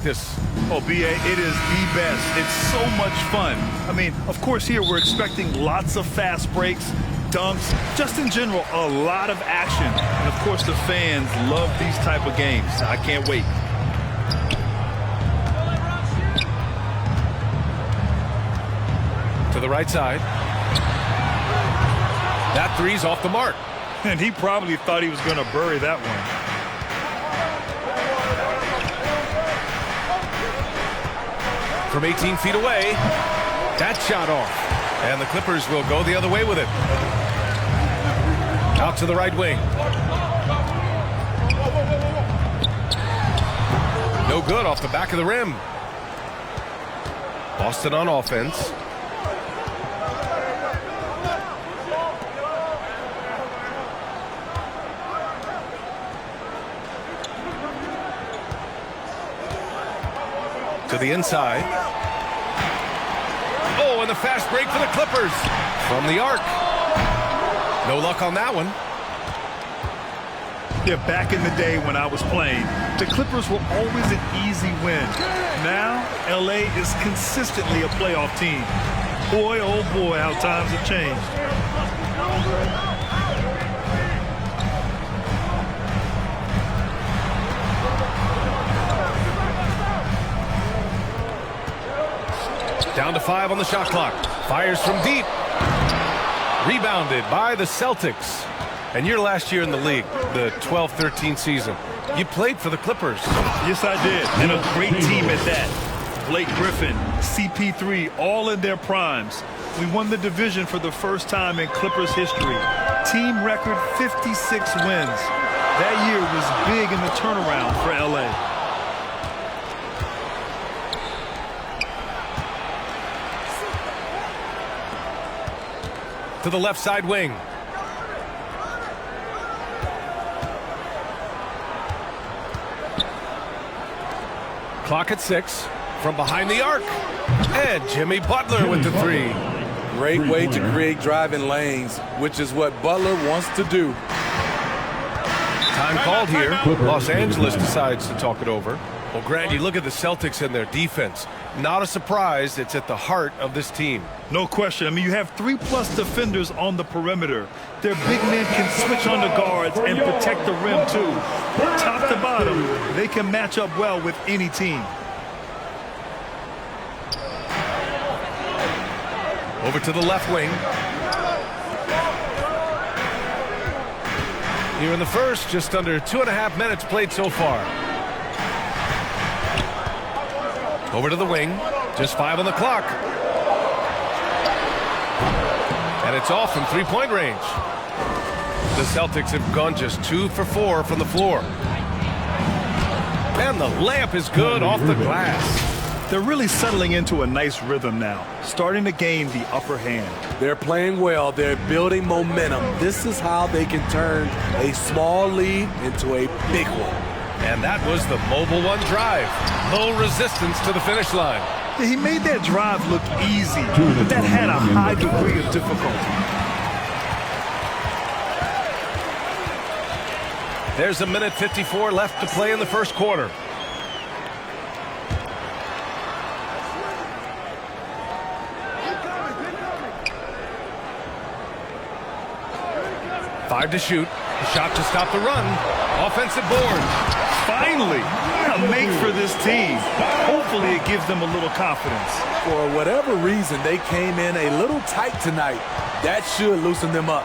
practice. Oh, B.A., it is the best. It's so much fun. I mean, of course, here we're expecting lots of fast breaks, dunks, just in general, a lot of action. And, of course, the fans love these type of games. I can't wait. To the right side. That three's off the mark. And he probably thought he was going to bury that one. From 18 feet away, that shot off. And the Clippers will go the other way with it. Out to the right wing. No good off the back of the rim. Boston on offense. To the inside. Oh, and the fast break for the Clippers from the arc. No luck on that one. Yeah, back in the day when I was playing, the Clippers were always an easy win. Now, L.A. is consistently a playoff team. Boy, oh boy, how times have changed. Down to 5 on the shot clock. Fires from deep. Rebounded by the Celtics. And your last year in the league, the 12-13 season, you played for the Clippers. Yes, I did. And a great team at that. Blake Griffin, CP3, all in their primes. We won the division for the first time in Clippers history. Team record 56 wins. That year was big in the turnaround for L.A. To the left side wing. Clock at 6. From behind the arc. And Jimmy Butler with the three. Great way to create driving lanes, which is what Butler wants to do. Time called here. Los Angeles decides to talk it over. Well, Grant, you look at the Celtics and their defense. Not a surprise, it's at the heart of this team. No question. I mean, you have 3+ defenders on the perimeter. Their big men can switch on the guards and protect the rim, too. Top to bottom, they can match up well with any team. Over to the left wing. Here in the first, just under 2.5 minutes played so far. Over to the wing. Just 5 on the clock. And it's off from three-point range. The Celtics have gone just 2 for 4 from the floor. And the layup is good off the glass. They're really settling into a nice rhythm now, starting to gain the upper hand. They're playing well. They're building momentum. This is how they can turn a small lead into a big one. And that was the Mobile One drive. Low resistance to the finish line. Yeah, he made that drive look easy, but that had a high degree of difficulty. There's 1:54 left to play in the first quarter. Five to shoot. Shot to stop the run. Offensive board. Finally, a make for this team. Hopefully it gives them a little confidence. For whatever reason, they came in a little tight tonight. That should loosen them up.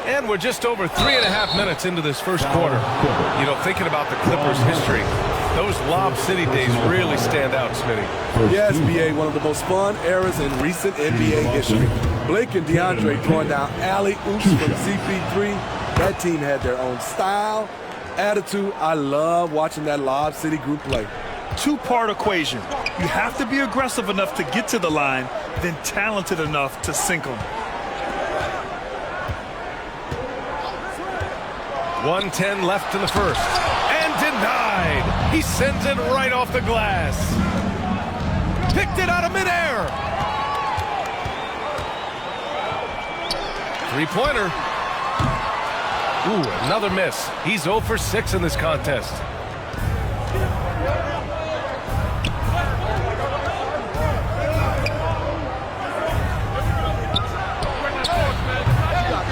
And we're just over 3.5 minutes into this first quarter. You know, thinking about the Clippers' history, those Lob City days really stand out, Smitty. Yes, B.A., one of the most fun eras in recent NBA history. Blake and DeAndre throwing down alley-oops from CP3. That team had their own style, attitude. I love watching that Lob City group play. Two-part equation. You have to be aggressive enough to get to the line, then talented enough to sink them. 1:10 left in the first. And denied. He sends it right off the glass. Picked it out of midair. Three-pointer. Ooh, another miss. He's 0 for 6 in this contest.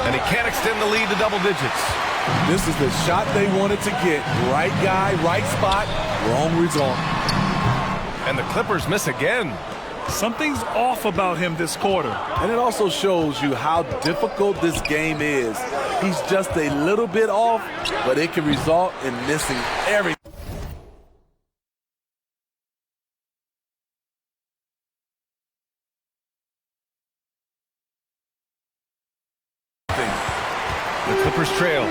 And he can't extend the lead to double digits. This is the shot they wanted to get. Right guy, right spot, wrong result. And the Clippers miss again. Something's off about him this quarter. And it also shows you how difficult this game is. He's just a little bit off, but it can result in missing everything. The Clippers trail.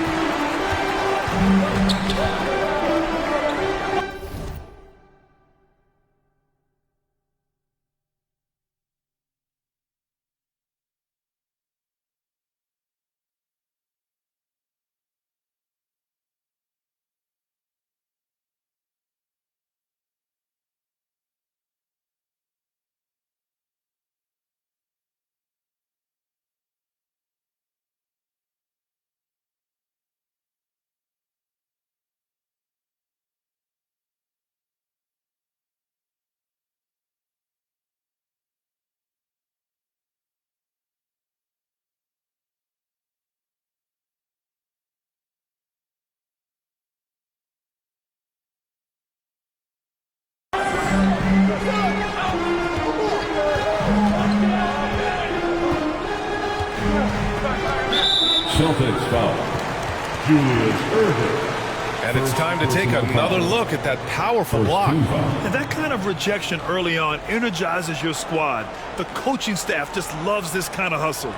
Celtics foul. Julius Erving. And it's time to take another look at that powerful block. And that kind of rejection early on energizes your squad. The coaching staff just loves this kind of hustle.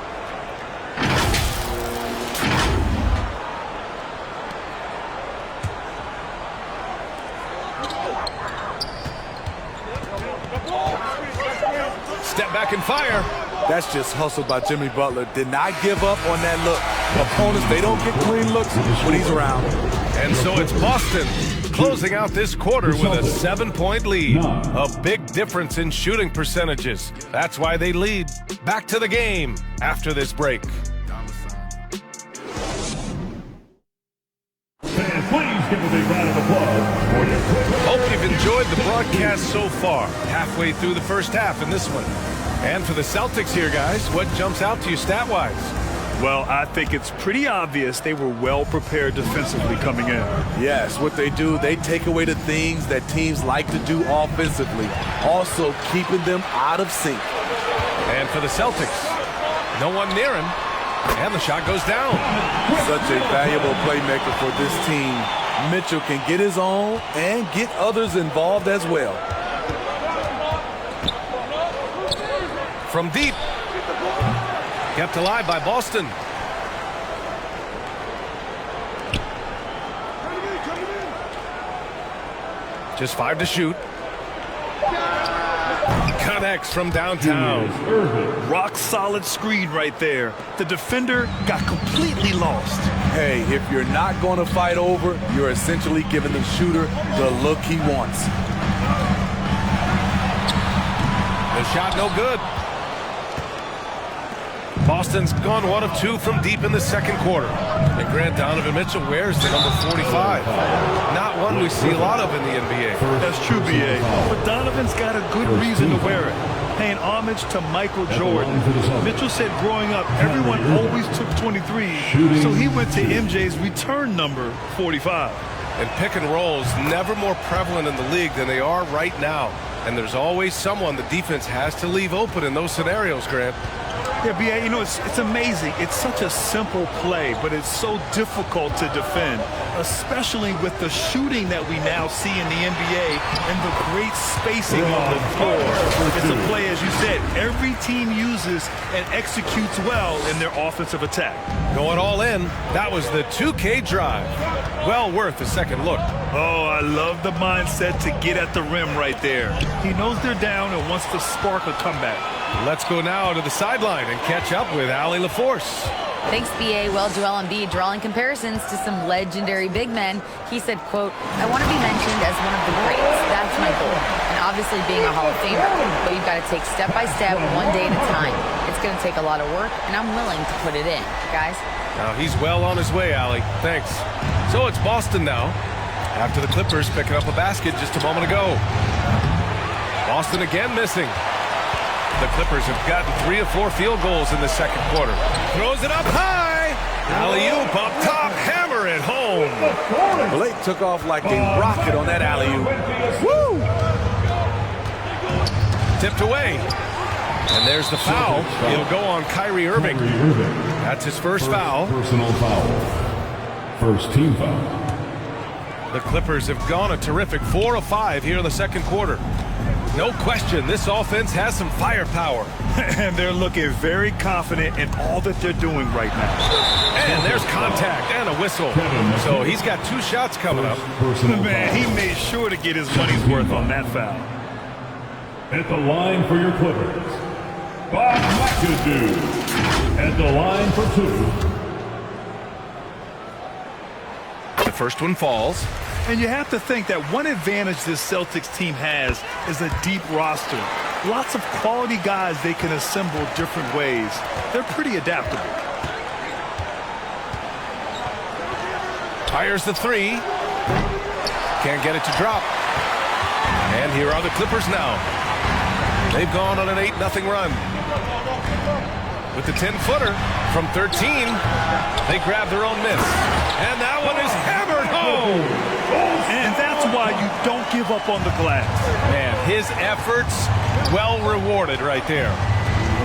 Step back and fire. That's just hustle by Jimmy Butler. Did not give up on that look. Opponents, they don't get clean looks when he's around. And so it's Boston closing out this quarter with a 7-point lead. A big difference in shooting percentages. That's why they lead. Back to the game after this break. Fans, please give a big round of applause for your Clippers. Hope you've enjoyed the broadcast so far. Halfway through the first half in this one. And for the Celtics here, guys, what jumps out to you stat-wise? Well, I think it's pretty obvious they were well prepared defensively coming in. Yes, what they do, they take away the things that teams like to do offensively, also keeping them out of sync. And for the Celtics, no one near him, and the shot goes down. Such a valuable playmaker for this team. Mitchell can get his own and get others involved as well. From deep. Kept alive by Boston. Just 5 to shoot. Connects from downtown. Rock solid screen right there. The defender got completely lost. Hey, if you're not going to fight over, you're essentially giving the shooter the look he wants. The shot no good. Boston's gone 1 of 2 from deep in the second quarter. And Grant, Donovan Mitchell wears the number 45. Not one we see a lot of in the NBA. That's true, B.A. But Donovan's got a good reason to wear it. Paying homage to Michael Jordan. Mitchell said growing up, everyone always took 23, so he went to MJ's return number 45. And pick and rolls never more prevalent in the league than they are right now. And there's always someone the defense has to leave open in those scenarios, Grant. Yeah, B.A., you know, it's amazing. It's such a simple play, but it's so difficult to defend, especially with the shooting that we now see in the NBA and the great spacing on the floor. It's a play, as you said, every team uses and executes well in their offensive attack. Going all in, that was the 2K drive. Well worth a second look. Oh, I love the mindset to get at the rim right there. He knows they're down and wants to spark a comeback. Let's go now to the sideline and catch up with Allie LaForce. Thanks, BA. Well, Joel Embiid drawing comparisons to some legendary big men. He said, quote, "I want to be mentioned as one of the greats. That's my goal. And obviously being a Hall of Famer. But you've got to take step by step, one day at a time. It's going to take a lot of work, and I'm willing to put it in." Guys? Now he's well on his way, Allie. Thanks. So it's Boston now, after the Clippers picking up a basket just a moment ago. Boston again missing. The Clippers have gotten 3 of 4 field goals in the second quarter. Throws it up high. Alley-oop up top. Hammer it home. Blake took off like a rocket on that alley-oop. Woo! Tipped away. And there's the foul. It'll go on Kyrie Irving. That's his first foul. Personal foul. First team foul. The Clippers have gone a terrific 4 of 5 here in the second quarter. No question, this offense has some firepower. And they're looking very confident in all that they're doing right now. And there's contact and a whistle. So he's got 2 shots coming up. Man, he made sure to get his money's worth on that foul. At the line for your Clippers, Bob McAdoo. At the line for 2. The first one falls. And you have to think that one advantage this Celtics team has is a deep roster. Lots of quality guys they can assemble different ways. They're pretty adaptable. Fires the 3. Can't get it to drop. And here are the Clippers now. They've gone on an 8-0 run. With the 10-footer from 13, they grab their own miss. And that one is hammered home. And that's why you don't give up on the glass. Man, his efforts well rewarded right there.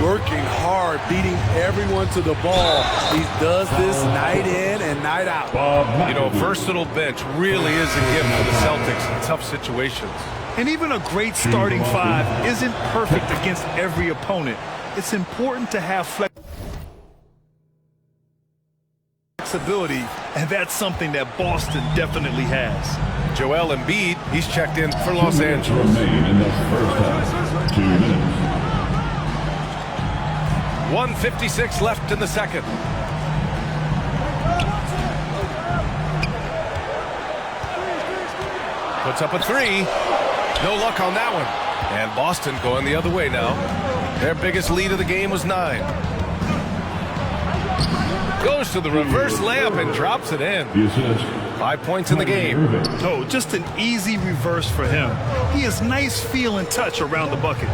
Working hard, beating everyone to the ball. He does this night in and night out. You know, a versatile bench really is a gift for the Celtics in tough situations. And even a great starting 5 isn't perfect against every opponent. It's important to have flexibility, and that's something that Boston definitely has. Joel Embiid, he's checked in for Los Angeles. Remain in the first half. 2 minutes. 1:56 left in the second. Puts up a 3. No luck on that one. And Boston going the other way now. Their biggest lead of the game was 9. Goes to the reverse layup and drops it in. The assist. 5 points in the game. Oh, just an easy reverse for him. He has nice feel and touch around the bucket.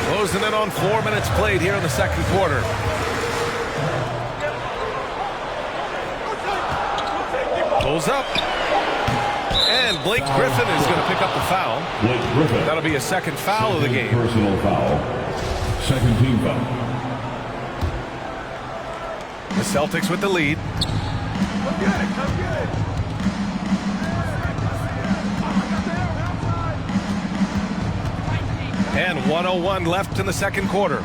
Closing in on 4 minutes played here in the second quarter. Pulls up. And Blake Griffin is going to pick up the foul. Blake Griffin. That'll be a second foul of the game. Personal foul. Second team foul. The Celtics with the lead. And 1:01 left in the second quarter.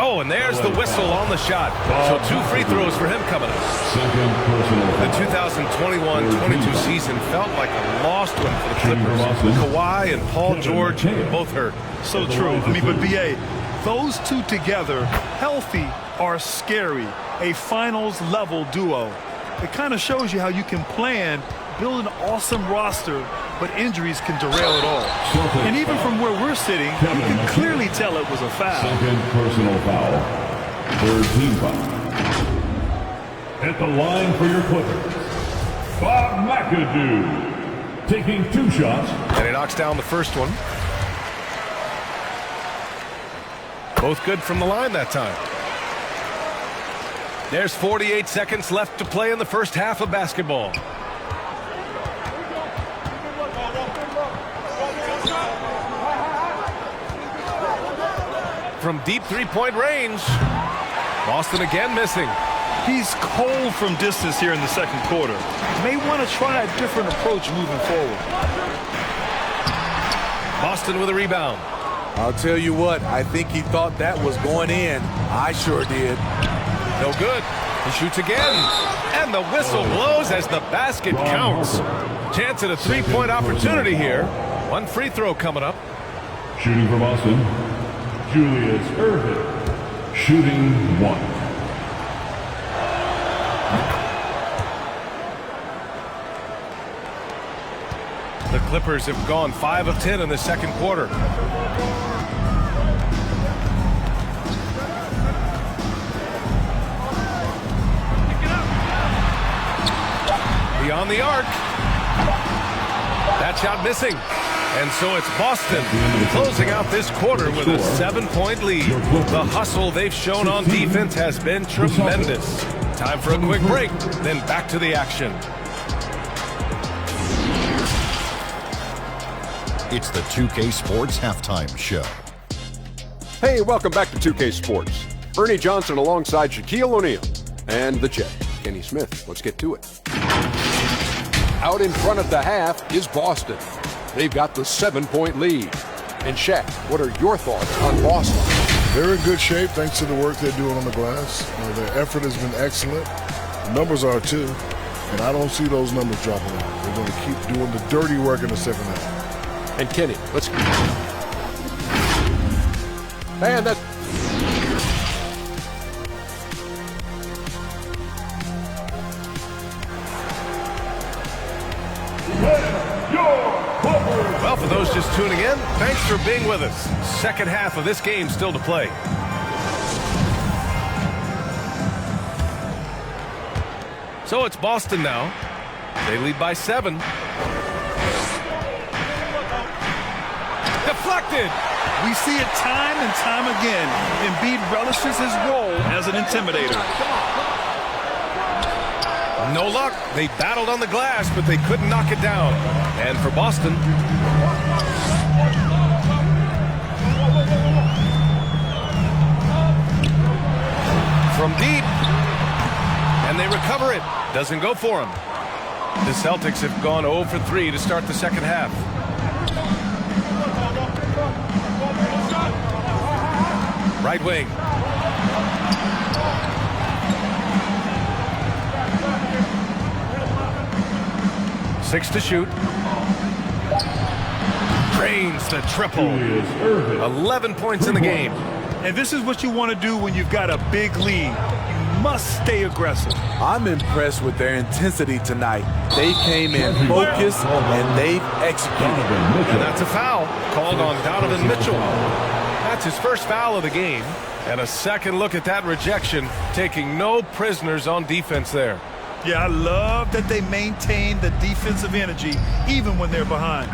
Oh, and there's the whistle on the shot. So 2 free throws for him coming up. Second personal The foul. 2021-22 season felt like a lost one for the Clippers. Kawhi and Paul George both hurt. So true. I mean, but BA, those 2 together, healthy, are scary. A finals-level duo. It kind of shows you how you can plan, build an awesome roster, but injuries can derail it all. And even from where we're sitting, you can clearly tell it was a foul. Second personal foul. Third team foul. At the line for your Clippers, Bob McAdoo. Taking 2 shots. And he knocks down the first one. Both good from the line that time. There's 48 seconds left to play in the first half of basketball. From deep 3-point range. Boston again missing. He's cold from distance here in the second quarter. May want to try a different approach moving forward. Boston with a rebound. I'll tell you what, I think he thought that was going in. I sure did. No good. He shoots again, and the whistle blows as the basket counts. Chance at a three-point opportunity here. One free throw coming up. Shooting for Boston, Julius Erving. Shooting 1. The Clippers have gone 5 of 10 in the second quarter. Beyond the arc. That shot missing. And so it's Boston closing out this quarter with a 7-point lead. The hustle they've shown on defense has been tremendous. Time for a quick break, then back to the action. It's the 2K Sports Halftime Show. Hey, welcome back to 2K Sports. Ernie Johnson alongside Shaquille O'Neal and the Jet, Kenny Smith. Let's get to it. Out in front at the half is Boston. They've got the 7-point lead. And Shaq, what are your thoughts on Boston? They're in good shape thanks to the work they're doing on the glass. Their effort has been excellent. The numbers are too. And I don't see those numbers dropping out. They're going to keep doing the dirty work in the second half. And Kenny, let's go. And that's... Well, for those just tuning in, thanks for being with us. Second half of this game still to play. So it's Boston now. They lead by 7. Deflected. We see it time and time again. Embiid relishes his role as an intimidator. No luck. They battled on the glass, but they couldn't knock it down. And for Boston, from deep, and they recover it. Doesn't go for them. The Celtics have gone 0 for 3 to start the second half. Right wing. Six to shoot. Drains the triple. 11 points in the game. And this is what you want to do when you've got a big lead. You must stay aggressive. I'm impressed with their intensity tonight. They came in focused and they've executed. And that's a foul called on Donovan Mitchell. That's his first foul of the game. And a second look at that rejection, taking no prisoners on defense there. Yeah, I love that they maintain the defensive energy even when they're behind.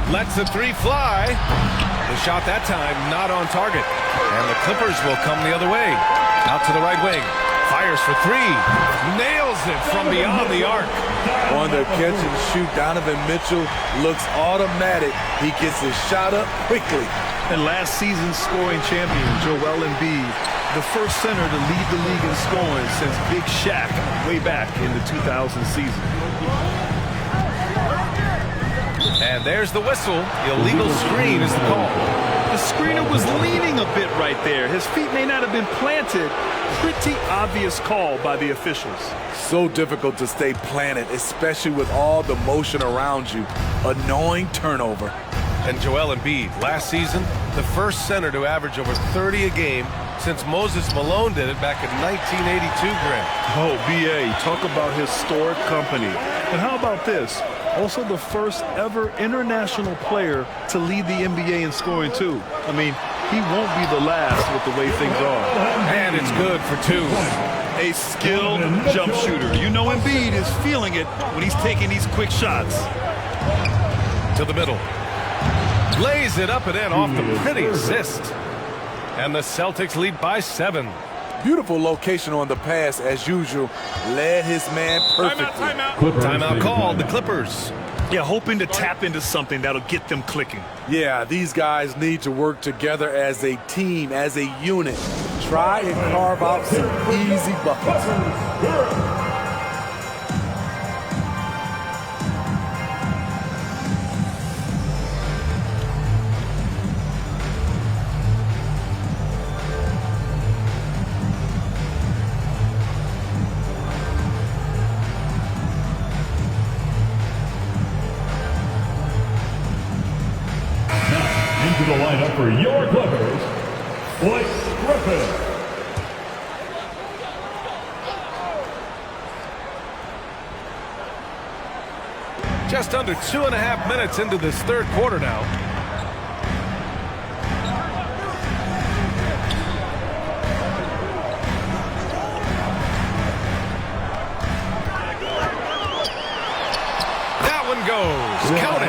Lets the three fly. The shot that time not on target. And the Clippers will come the other way. Out to the right wing. Fires for 3. Nails it from beyond the arc. On the catch and shoot, Donovan Mitchell looks automatic. He gets his shot up quickly. And last season's scoring champion, Joel Embiid, the first center to lead the league in scoring since Big Shaq way back in the 2000 season. And there's the whistle. Illegal screen is the call. The screener was leaning a bit right there. His feet may not have been planted. Pretty obvious call by the officials. So difficult to stay planted, especially with all the motion around you. Annoying turnover. And Joel Embiid, last season, the first center to average over 30 a game since Moses Malone did it back in 1982, Grant. Oh, B.A., talk about historic company. And how about this? Also the first ever international player to lead the NBA in scoring, too. I mean, he won't be the last with the way things are. And it's good for 2. A skilled jump shooter. You know Embiid is feeling it when he's taking these quick shots. To the middle. Lays it up and in off the pretty assist. And the Celtics lead by 7. Beautiful location on the pass, as usual. Led his man perfectly. Timeout called, the Clippers. Yeah, hoping to tap into something that'll get them clicking. Yeah, these guys need to work together as a team, as a unit. Try and carve out some easy buckets. lineup for your Clippers, Blake Griffin. Just under 2.5 minutes into this third quarter now. That one goes. Count it.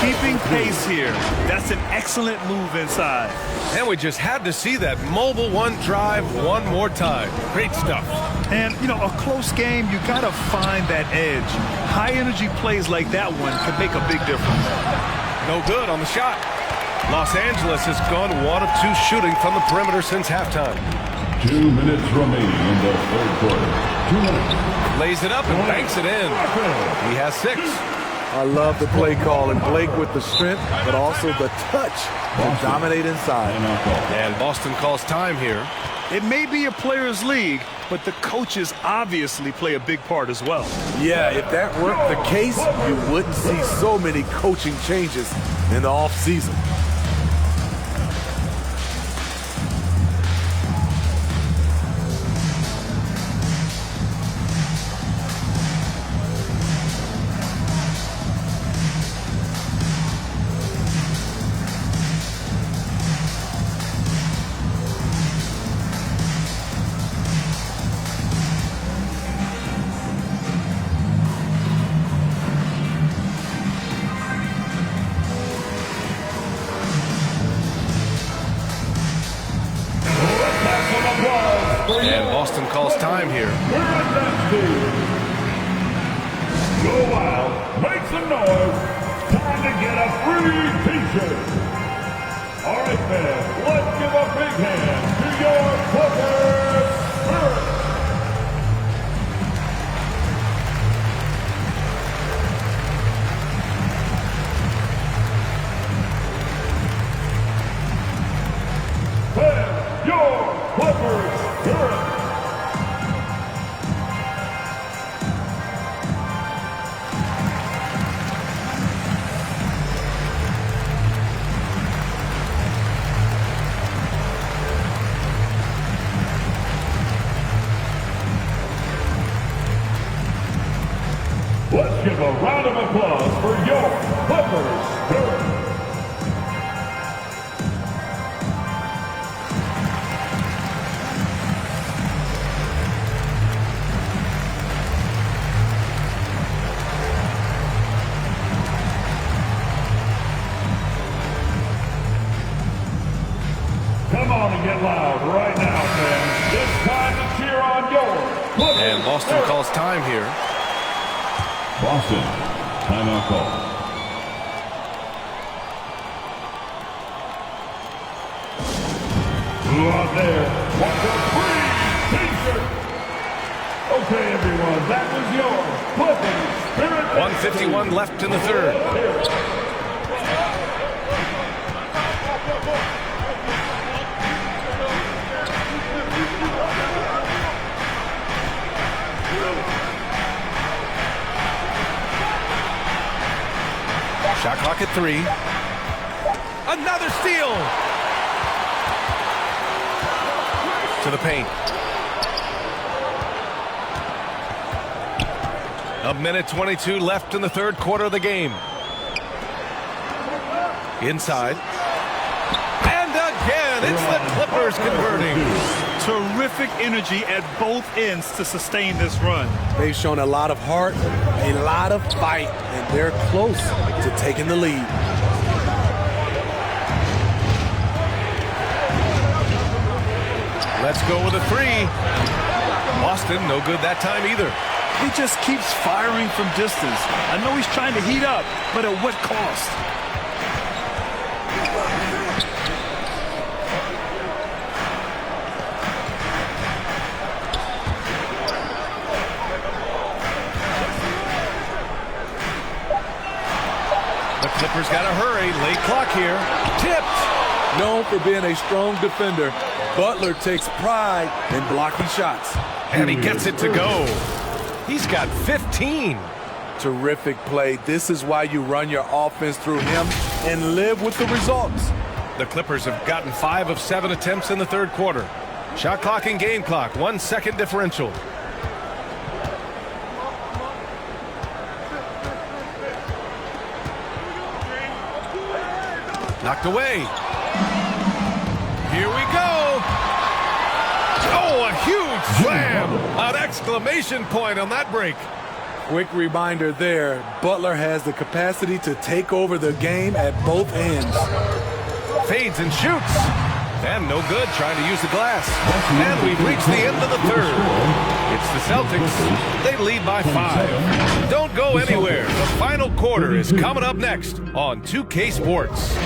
Keeping pace here. That's an excellent move inside. And we just had to see that mobile one drive one more time. Great stuff. And, you know, a close game, you got to find that edge. High-energy plays like that one could make a big difference. No good on the shot. Los Angeles has gone 1 of 2 shooting from the perimeter since halftime. 2 minutes remaining in the third quarter. 2 minutes. Lays it up and banks it in. He has 6. I love the play call, and Blake with the strength, but also the touch to dominate inside. And Boston calls time here. It may be a player's league, but the coaches obviously play a big part as well. Yeah, if that weren't the case, you wouldn't see so many coaching changes in the offseason. And Boston calls time here. Go Wild, make some noise. Time to get a free t-shirt. All right, fans, let's give a big hand to your Clippers Spirit. Fans, your Clippers Spirit. Let's give a round of applause for your Clippers Spirit. Come on and get loud right now, fans. It's time to cheer on your Clippers. And Boston calls time here. Boston, timeout call. Who out there wants a free t-shirt? Okay, everyone, that was your Clippers Spirit. 1:51 left in the third. Shot clock at 3. Another steal! To the paint. A minute 22 left in the third quarter of the game. Inside. And again, it's the Clippers converting. Terrific energy at both ends to sustain this run. They've shown a lot of heart, a lot of fight, and they're close to taking the lead. Let's go with a 3. Boston, no good that time either. He just keeps firing from distance. I know he's trying to heat up, but at what cost? The Clippers got to hurry. Late clock here. Tipped. Known for being a strong defender, Butler takes pride in blocking shots. And he gets it to go. He's got 15. Terrific play. This is why you run your offense through him and live with the results. The Clippers have gotten 5 of 7 attempts in the third quarter. Shot clock and game clock, 1 second differential. Knocked away. Here we go. Oh, a huge slam. An exclamation point on that break. Quick reminder there, Butler has the capacity to take over the game at both ends. Fades and shoots. And no good trying to use the glass. And we've reached the end of the third. It's the Celtics. They lead by 5. Don't go anywhere. The final quarter is coming up next on 2K Sports.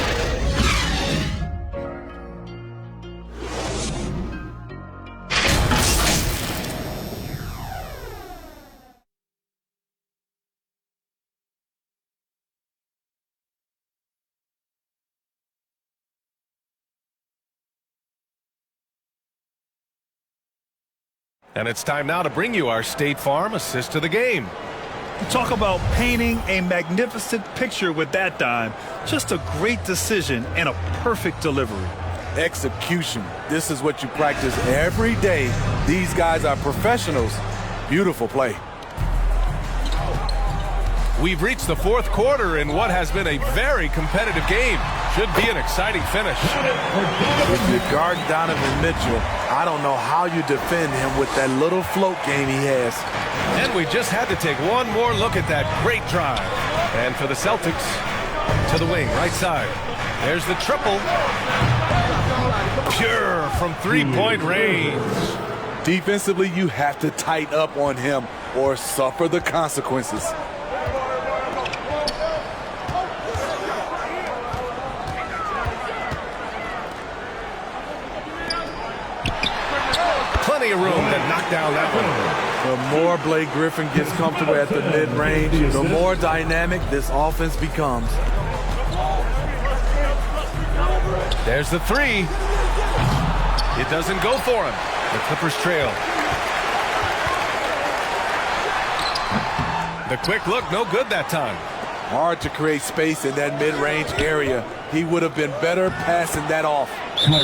And it's time now to bring you our State Farm assist to the game. Talk about painting a magnificent picture with that dime. Just a great decision and a perfect delivery. Execution. This is what you practice every day. These guys are professionals. Beautiful play. We've reached the fourth quarter in what has been a very competitive game. Should be an exciting finish. If you guard Donovan Mitchell, I don't know how you defend him with that little float game he has. And we just had to take one more look at that great drive. And for the Celtics, to the wing, right side. There's the triple. Pure from three-point range. Defensively, you have to tighten up on him or suffer the consequences. Plenty of room to knock down that one. The more Blake Griffin gets comfortable at the mid-range, the more dynamic this offense becomes. There's the three. It doesn't go for him. The Clippers trail. The quick look, no good that time. Hard to create space in that mid-range area. He would have been better passing that off.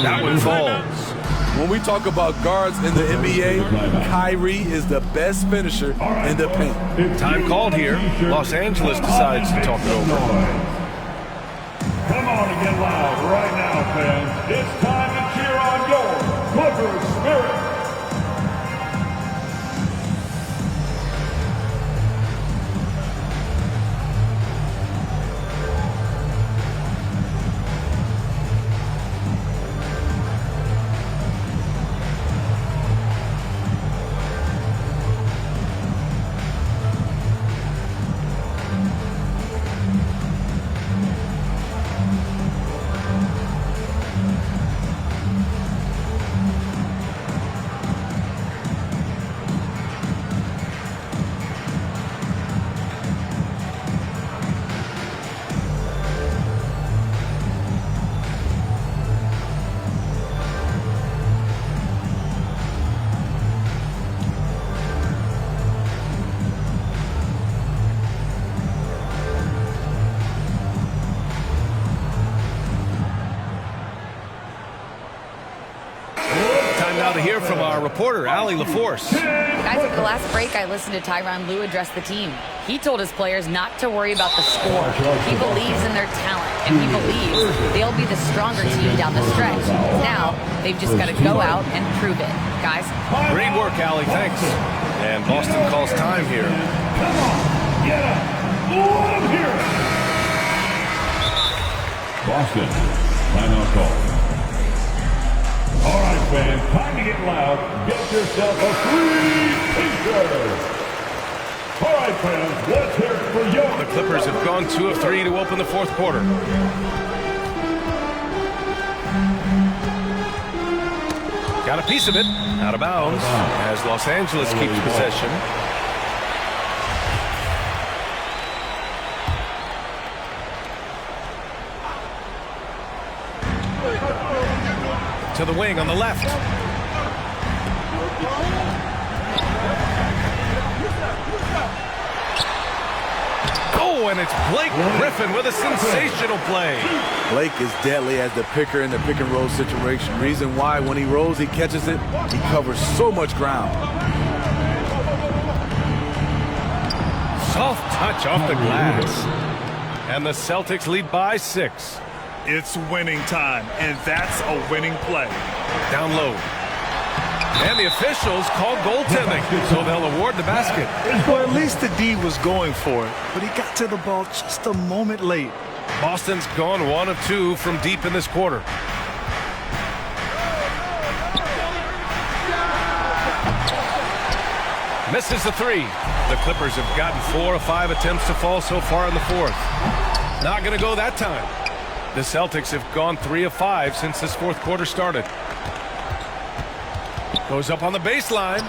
That one falls. When we talk about guards in the NBA, Kyrie is the best finisher in the paint. Time called here. Los Angeles decides to talk it over. Come on and get loud right now, fans. It's time to cheer on your Clippers spirit. Now to hear from our reporter, Allie LaForce. Guys, at the last break, I listened to Tyronn Lue address the team. He told his players not to worry about the score. He believes in their talent, and he believes they'll be the stronger team down the stretch. Now, they've just got to go out and prove it. Guys? Great work, Allie. Thanks. And Boston calls time here. Come on, get up. Let them hear it. Boston, timeout call. All right, fans, time to get loud. Get yourself a free t-shirt. All right, fans, let's hear it for you. The Clippers have gone 2 of 3 to open the fourth quarter. Got a piece of it. Out of bounds as Los Angeles keeps possession. To the wing on the left. Oh, Oh, and it's Blake Griffin with a sensational play. Blake is deadly as the picker in the pick and roll situation. Reason why when he rolls, he catches it, he covers so much ground. Soft touch off the glass. And the Celtics lead by 6. It's winning time, and that's a winning play. Down low. And the officials call goaltending, so they'll award the basket. Well, at least the D was going for it, but he got to the ball just a moment late. Boston's gone 1 of 2 from deep in this quarter. Misses the 3. The Clippers have gotten 4 of 5 attempts to fall so far in the fourth. Not going to go that time. The Celtics have gone 3 of 5 since this fourth quarter started. Goes up on the baseline.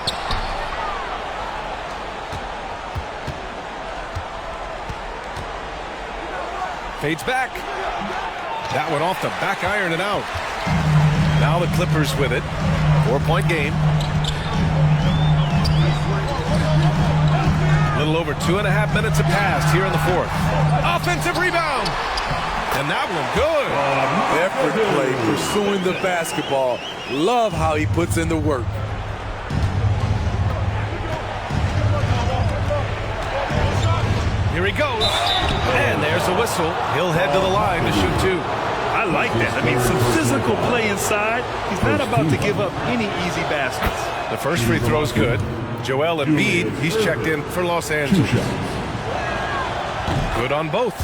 Fades back. That one off the back iron and out. Now the Clippers with it. 4-point game. A little over 2.5 minutes have passed here in the fourth. Offensive rebound. And that one good. Effort play, pursuing the basketball. Love how he puts in the work. Here he goes. And there's the whistle. He'll head to the line to shoot 2. I like that. I mean, some physical play inside. He's not about to give up any easy baskets. The first free throw's good. Joel Embiid, he's checked in for Los Angeles. Good on both.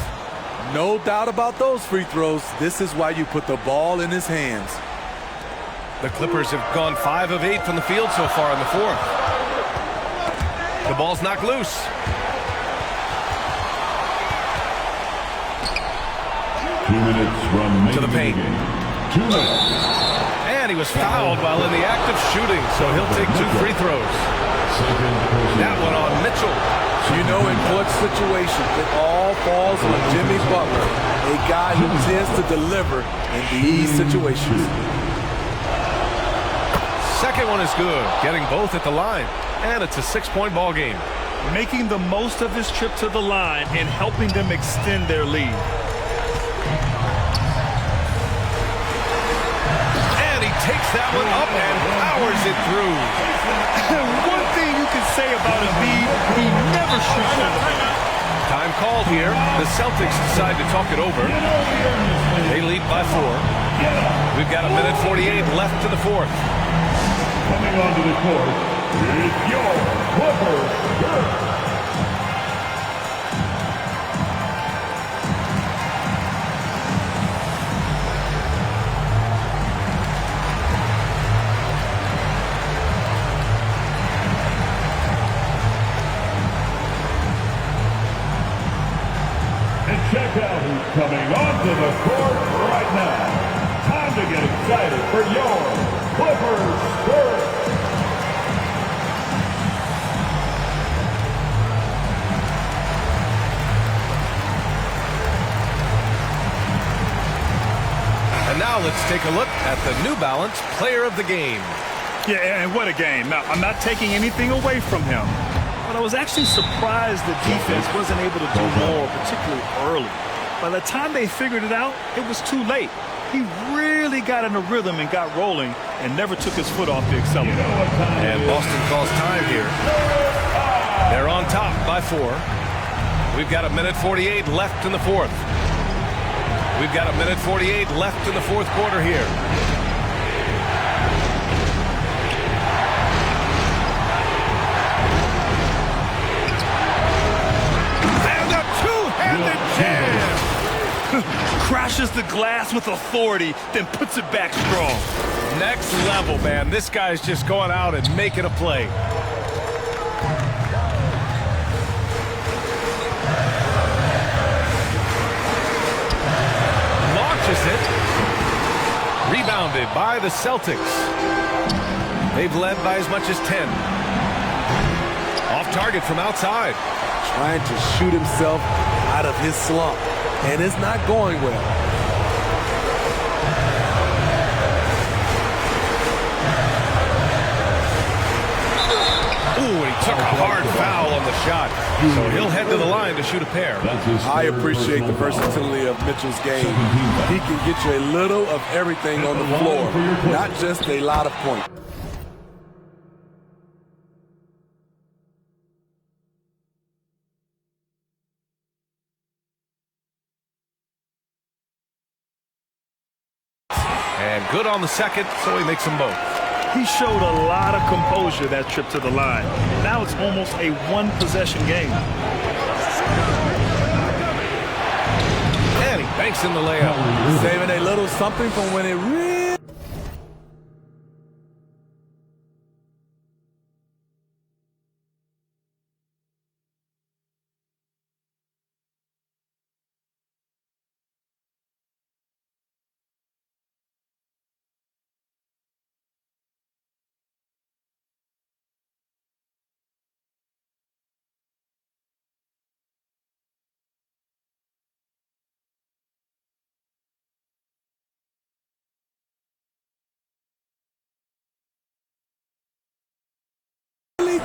No doubt about those free throws. This is why you put the ball in his hands. The Clippers have gone 5 of 8 from the field so far in the fourth. The ball's knocked loose. To the paint. 2 minutes. And he was fouled while in the act of shooting, so he'll take 2 free throws. That one on Mitchell. You know, in clutch situations, it all falls on Jimmy Butler, a guy who tends to deliver in these situations. Second one is good, getting both at the line, and it's a 6-point ball game. Making the most of his trip to the line and helping them extend their lead. And he takes that one up and powers it through. One thing you can say about Embiid, he never shoots in the paint. Time called here. The Celtics decide to talk it over. They lead by 4. We've got 1:48 left to the fourth. Coming onto the court is your Clippers. Check out who's coming onto the court right now. Time to get excited for your Clippers Spirit. And now let's take a look at the New Balance Player of the Game. Yeah, and what a game. Now, I'm not taking anything away from him. But I was actually surprised the defense wasn't able to do more, particularly early. By the time they figured it out, it was too late. He really got in a rhythm and got rolling and never took his foot off the accelerator. And Boston calls time here. They're on top by 4. We've got 1:48 left in the fourth. We've got 1:48 left in the fourth quarter here. Crashes the glass with authority, then puts it back strong. Next level, man. This guy's just going out and making a play. Launches it. Rebounded by the Celtics. They've led by as much as 10. Off target from outside. Trying to shoot himself out of his slump. And it's not going well. Ooh, he took a hard foul on the shot, so he'll head to the line to shoot a pair. I appreciate the versatility of Mitchell's game. He can get you a little of everything on the floor, not just a lot of points. And good on the second, so he makes them both. He showed a lot of composure that trip to the line. Now it's almost a one-possession game. And he banks in the layup. Saving a little something from when it really...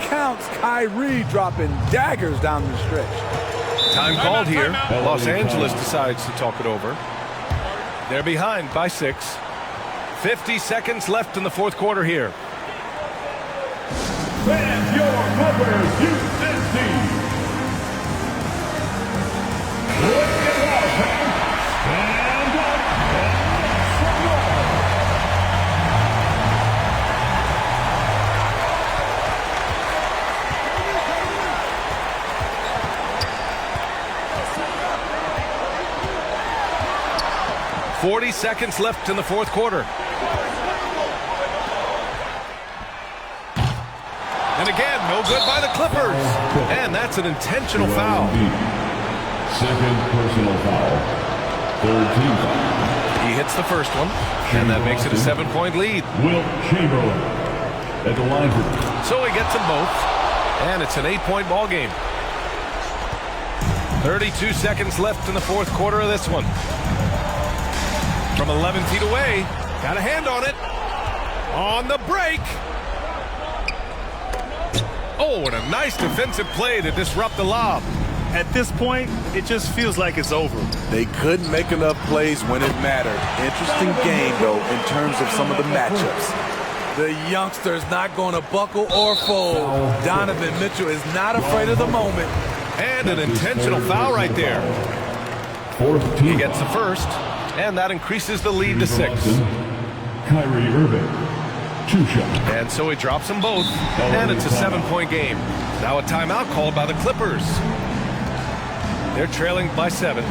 counts. Kyrie dropping daggers down the stretch. Time called here. Los Angeles decides to talk it over. They're behind by 6. 50 seconds left in the fourth quarter here. Fans, your Clippers Houston team. Look it up, fans. Stand up and support. 40 seconds left in the fourth quarter. And again, no good by the Clippers. And that's an intentional foul. Second personal foul. Third team foul. He hits the first one, and that makes it a 7-point lead. Wilt Chamberlain at the line for... So he gets them both, and it's an 8-point ball game. 32 seconds left in the fourth quarter of this one. From 11 feet away, got a hand on it. On the break. Oh, and a nice defensive play to disrupt the lob. At this point, it just feels like it's over. They couldn't make enough plays when it mattered. Interesting game, though, in terms of some of the matchups. The youngster's not going to buckle or fold. Donovan Mitchell is not afraid of the moment. And an intentional foul right there. He gets the first, and that increases the lead to 6. Kyrie Irving, 2 shots. And so he drops them both, and it's a 7-point game. Now a timeout called by the Clippers. They're trailing by 7.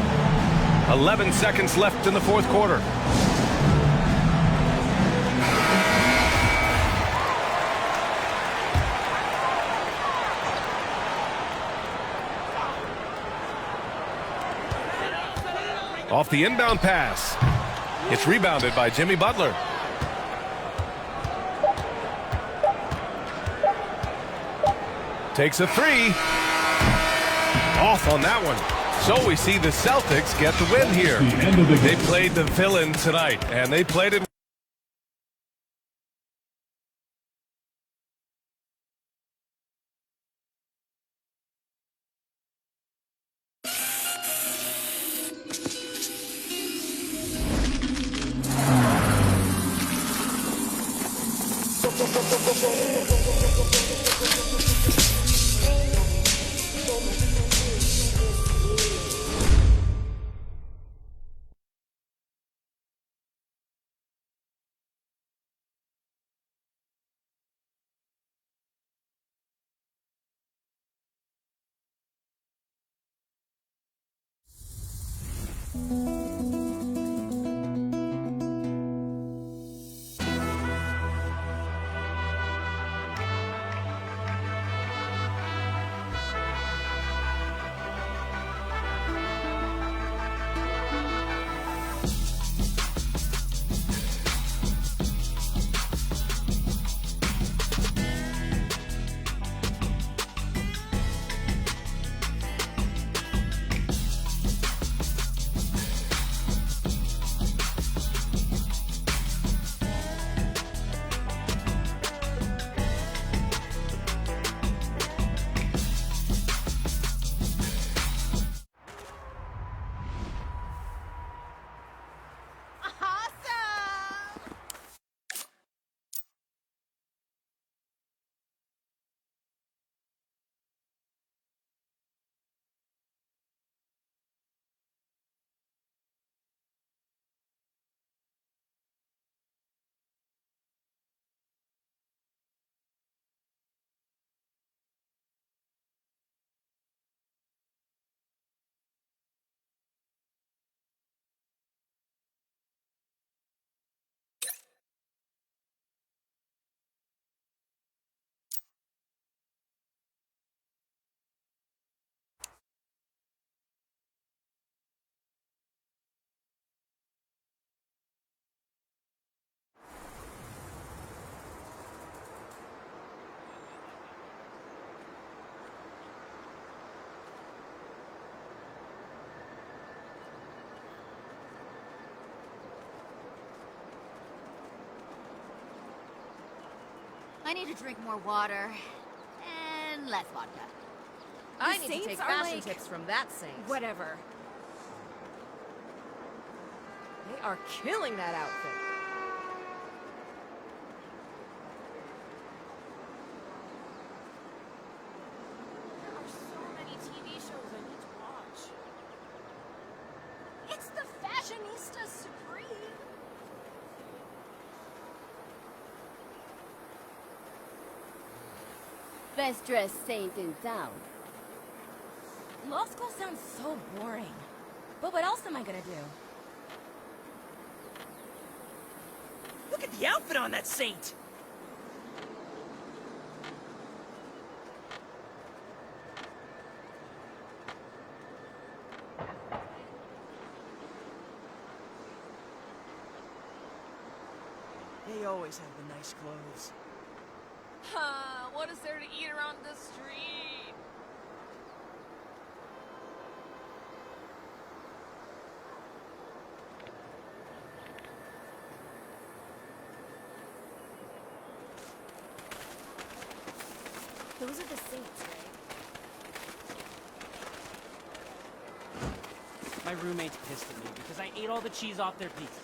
11 seconds left in the fourth quarter. Off the inbound pass. It's rebounded by Jimmy Butler. Takes a 3. Off on that one. So we see the Celtics get the win here. They played the villain tonight, and they played it I need to drink more water and less vodka. I need to take fashion tips from that saint. Whatever. They are killing that outfit. There are so many TV shows I need to watch. It's the Fashionista Supreme. Best dressed saint in town. Law school sounds so boring. But what else am I gonna do? Look at the outfit on that saint! They always have the nice clothes. What is there to eat around the street? Those are the saints, right? My roommate's pissed at me because I ate all the cheese off their pizza.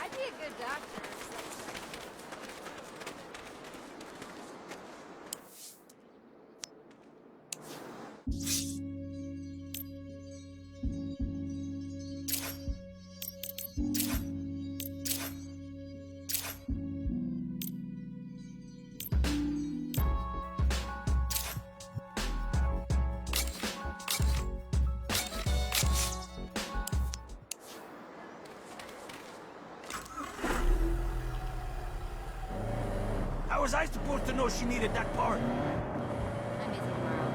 I'd be a good doctor. How was I supposed to know she needed that part? I'm busy tomorrow.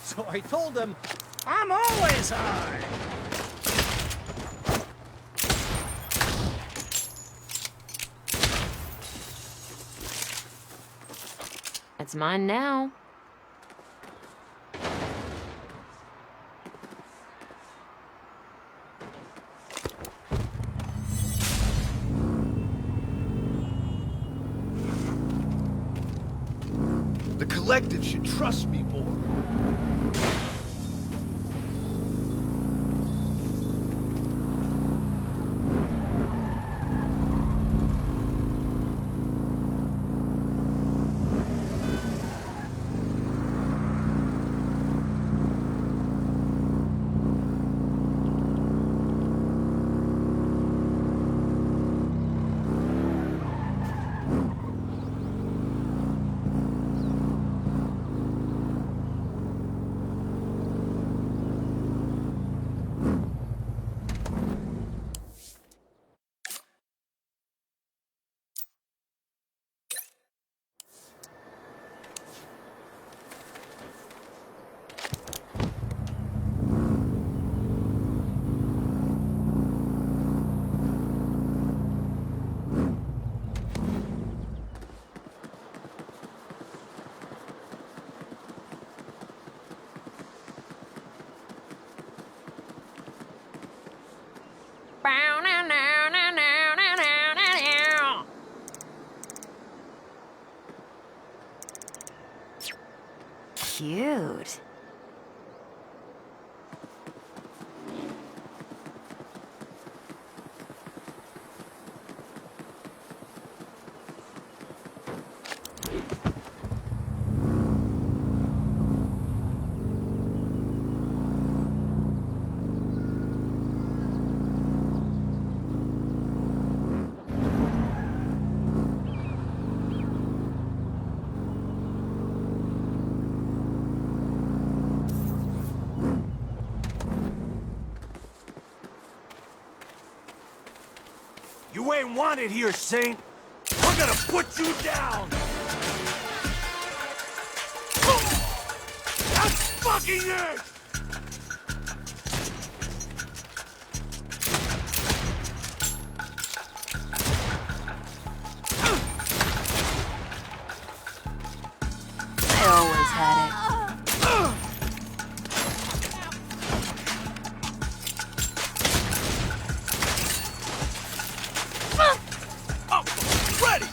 So I told them, I'm always high! It's mine now. The collective should trust me more. Cute. want it here, Saint. We're gonna put you down. That's fucking it! I always had it. Ready!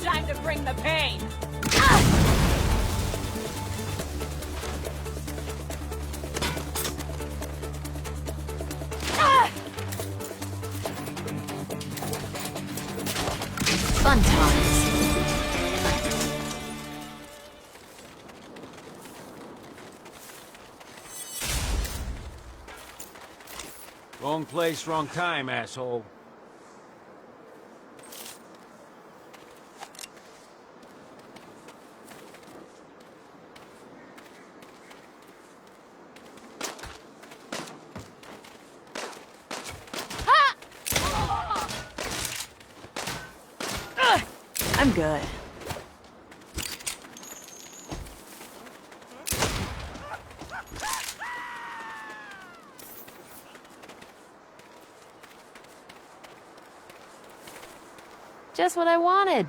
Time to bring the pain. Fun times. Wrong place, wrong time, asshole. I'm good. Just what I wanted.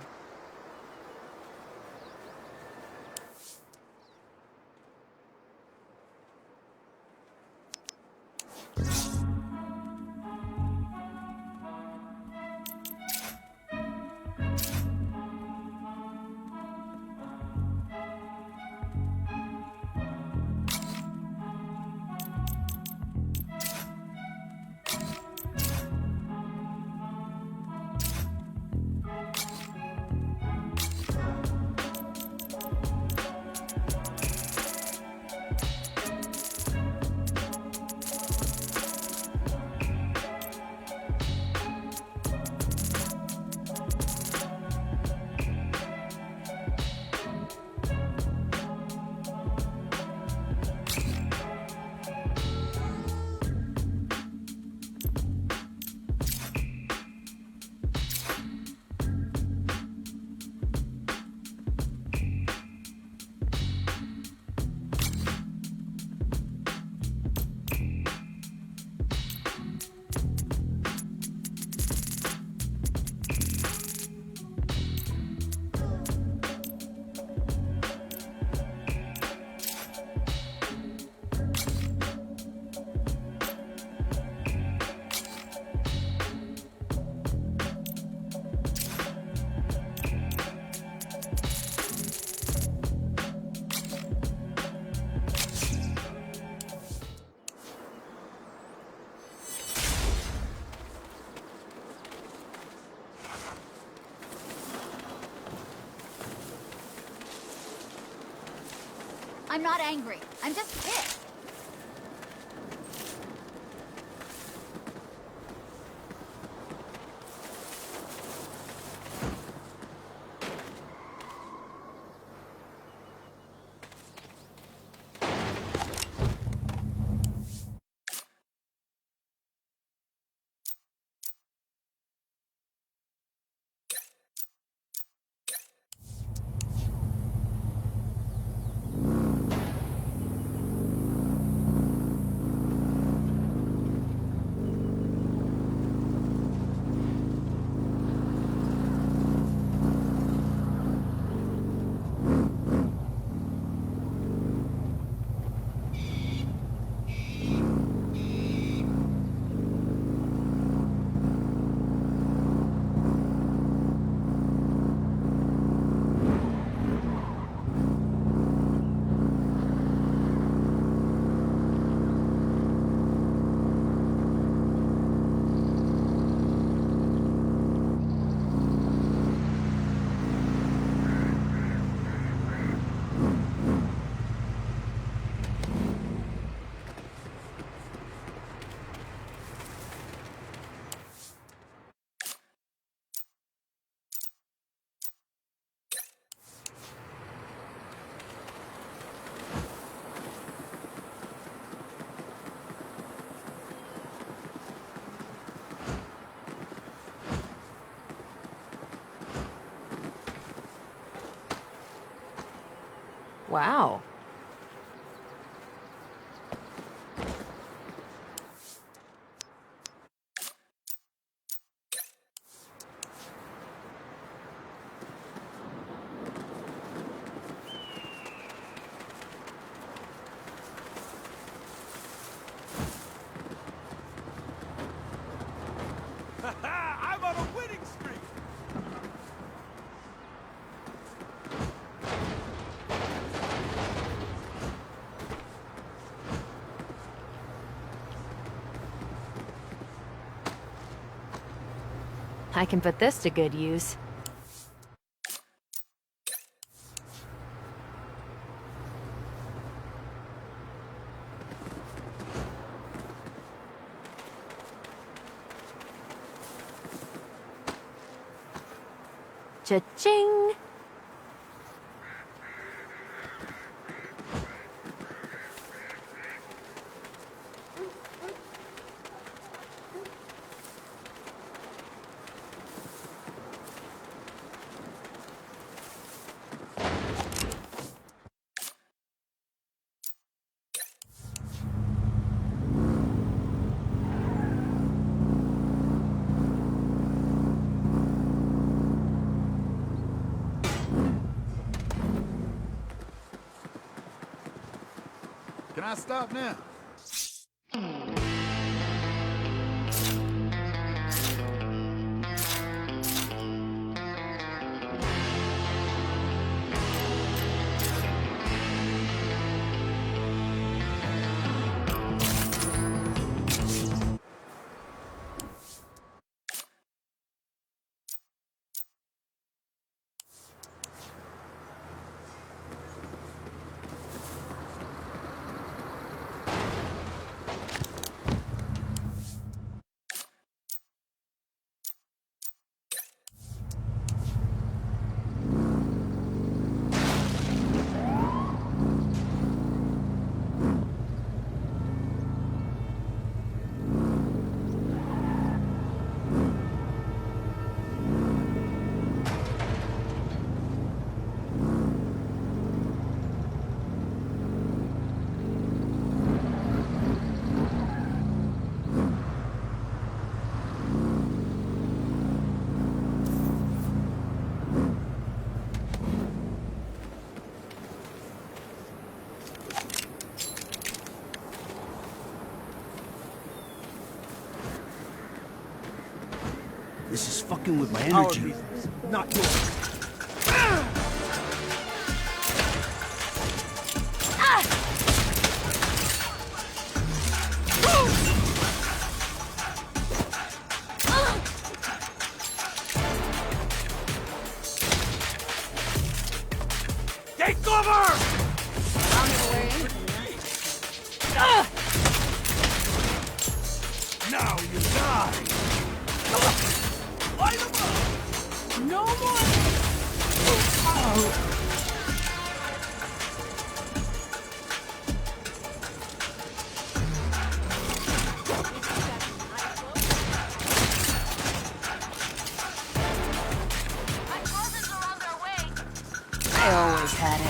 I'm not angry. I'm just pissed. Wow. I'm on a winning streak! I can put this to good use. Cha-ching! Can I stop now? This is fucking with my energy. Not yours. Take cover! I don't even I always had it.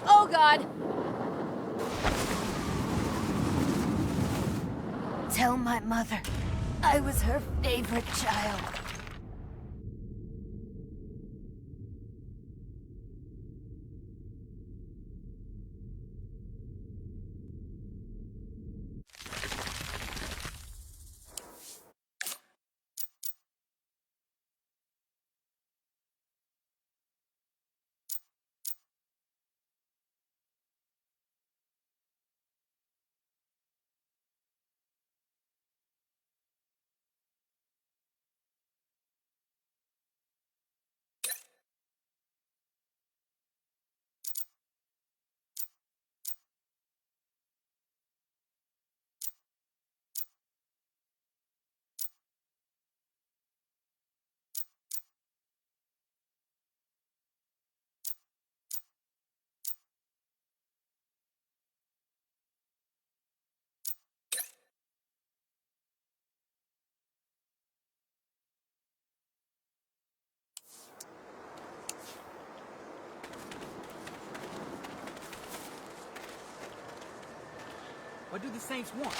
Oh, God. Tell my mother I was her favorite child. What do the Saints want?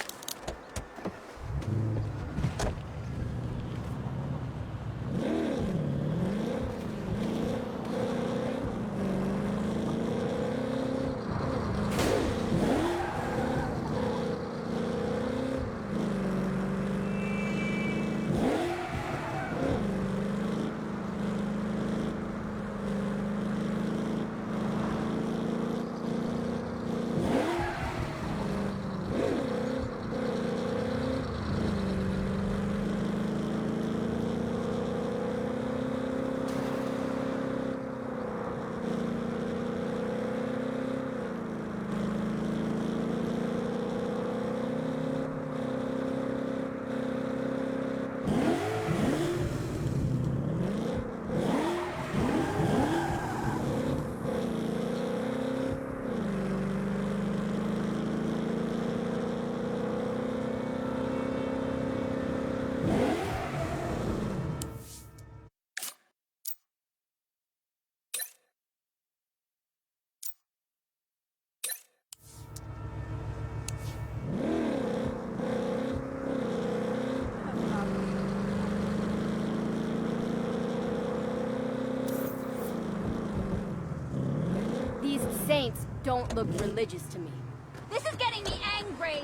These Saints don't look religious to me. This is getting me angry.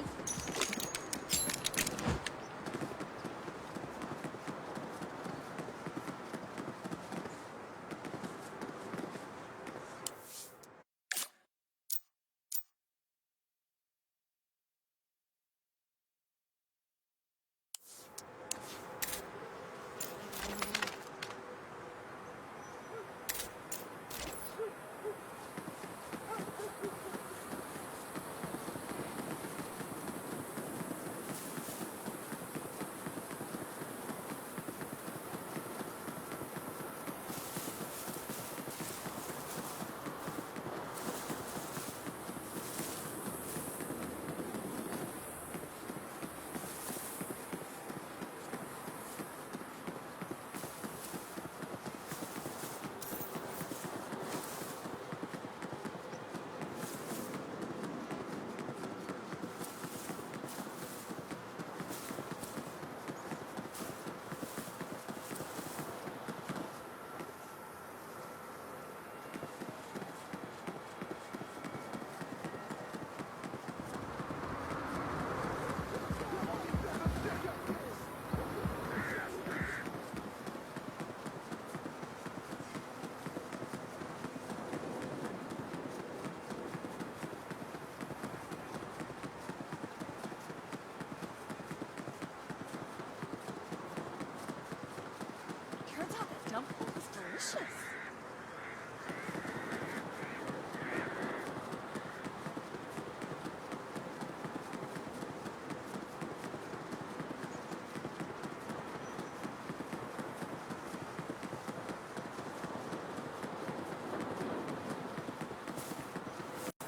delicious.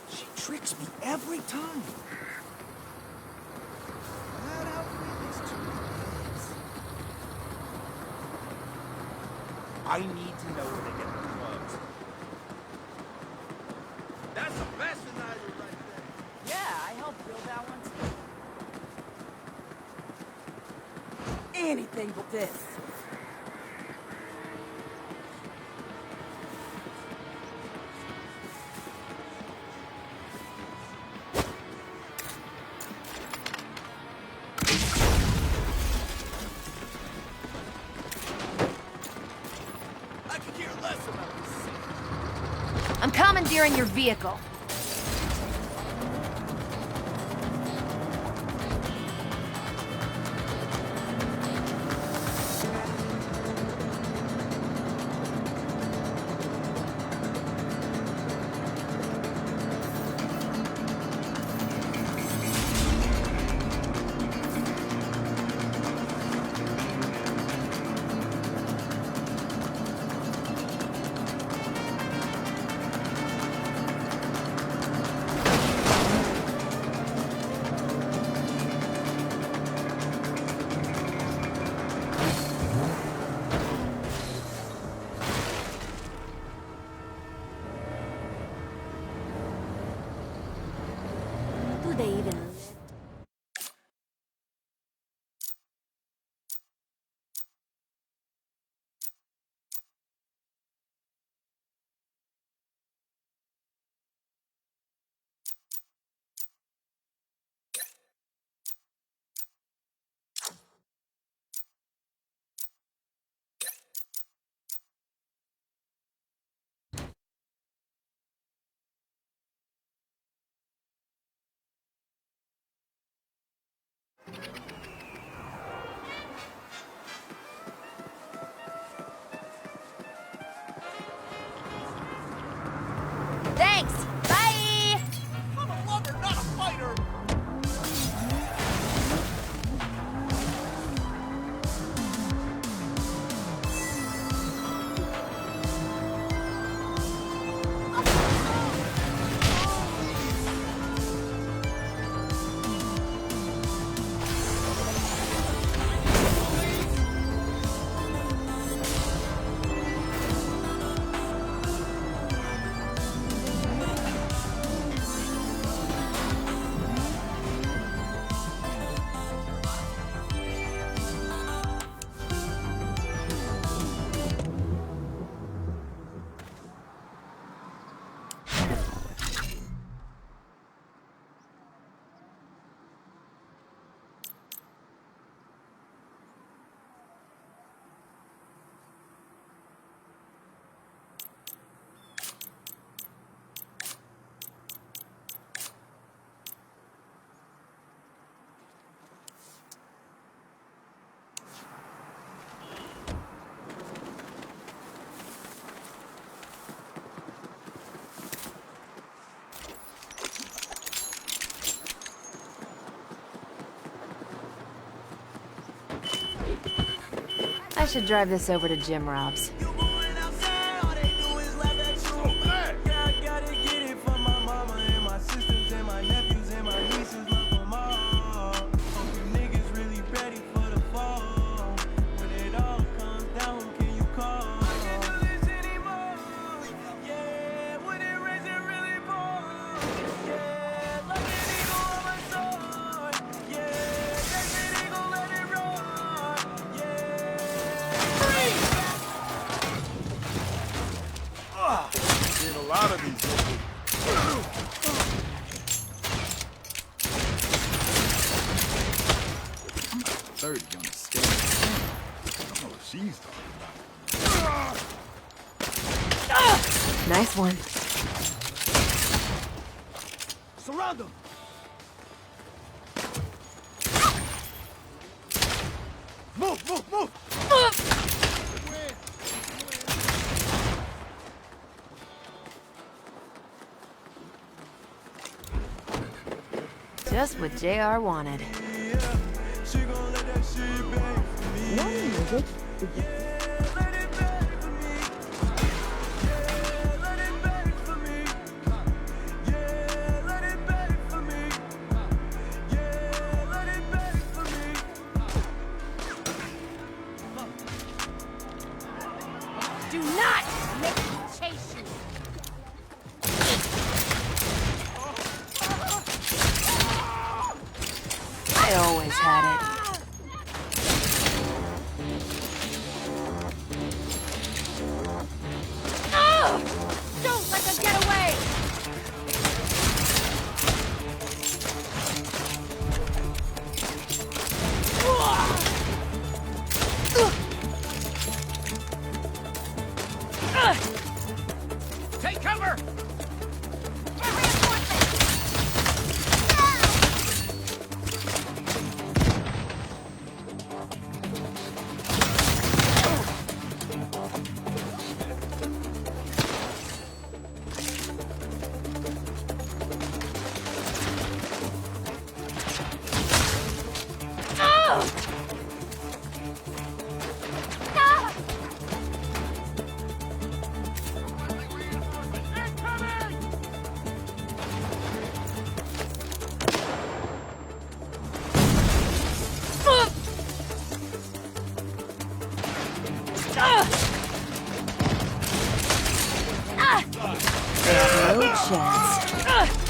She tricks me every time. That outfit is too nice. I need to know where they get the clubs. That's a fascinator right there. Yeah, I helped build that one too. Anything but this. I'm commandeering your vehicle. Do they even live? Thanks! Bye! I'm a lover, not a fighter. I should drive this over to Jim Rob's. A lot of these. 30 on the scale. I don't know what she's talking about. Nice one. Surround them. Move, move, move. Just what JR wanted. Do not make me chase you. I always had it. Don't let them get away! Take cover! No chance.